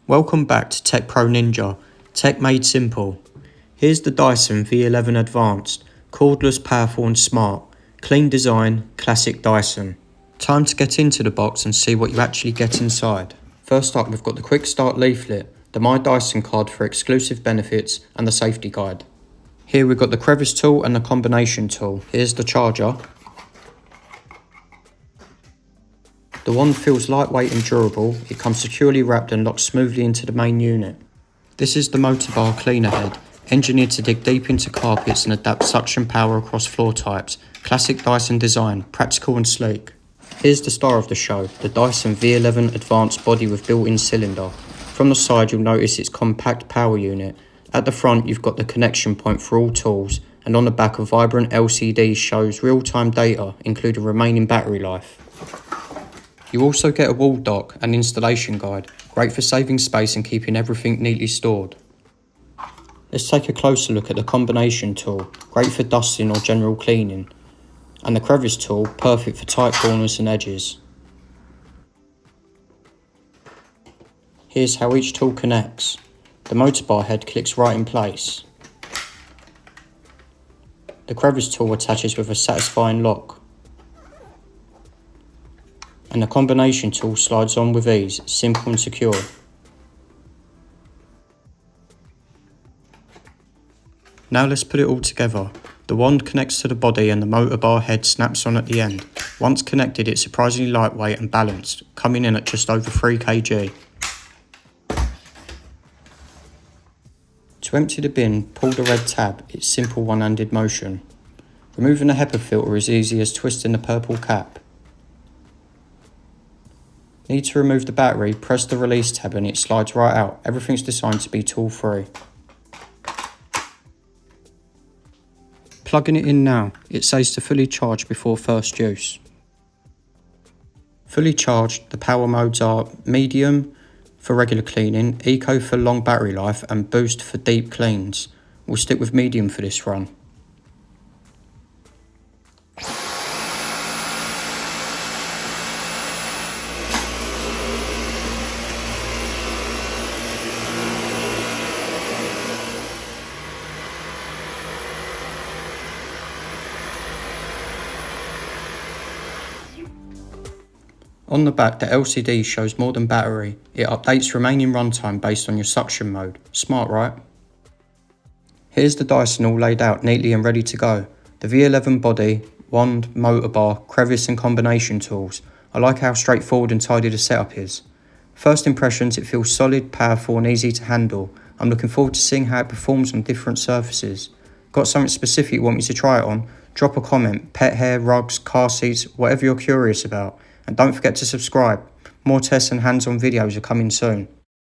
Welcome back to TechProNinja, tech made simple. Here's the Dyson V11 Advanced, cordless, powerful and smart. Clean design, classic Dyson. Time to get into the box and see what you actually get inside. First up, we've got the quick start leaflet, the My Dyson card for exclusive benefits and the safety guide. Here we've got the Crevice Tool and the combination tool. Here's the charger. The wand feels lightweight and durable. It comes securely wrapped and locks smoothly into the main unit. This is the Motorbar cleaner head, engineered to dig deep into carpets and adapt suction power across floor types. Classic Dyson design, practical and sleek. Here's the star of the show, the Dyson V11 Advanced body with built-in cylinder. From the side you'll notice its compact power unit. At the front you've got the connection point for all tools, and on the back a vibrant LCD shows real-time data, including remaining battery life. You also get a wall dock and installation guide, great for saving space and keeping everything neatly stored. Let's take a closer look at the combination tool, great for dusting or general cleaning, and the Crevice tool, perfect for tight corners and edges. Here's how each tool connects. The Motorbar head clicks right in place. The Crevice tool attaches with a satisfying lock. And the combination tool slides on with ease, simple and secure. Now let's put it all together. The wand connects to the body and the Motorbar head snaps on at the end. Once connected, it's surprisingly lightweight and balanced, coming in at just over 3 kg. To empty the bin, pull the red tab, it's simple one-handed motion. Removing the HEPA filter is easy as twisting the purple cap. Need to remove the battery, press the release tab and it slides right out. Everything's designed to be tool free. Plugging it in now, it says to fully charge before first use. Fully charged, the power modes are medium for regular cleaning, eco for long battery life and boost for deep cleans. We'll stick with medium for this run. On the back, the LCD shows more than battery. It updates remaining runtime based on your suction mode. Smart, right? Here's the Dyson all laid out neatly and ready to go. The V11 body, wand, Motorbar, Crevice and combination tools. I like how straightforward and tidy the setup is. First impressions, it feels solid, powerful and easy to handle. I'm looking forward to seeing how it performs on different surfaces. Got something specific you want me to try it on? Drop a comment. Pet hair, rugs, car seats, whatever you're curious about. And don't forget to subscribe. More tests and hands-on videos are coming soon.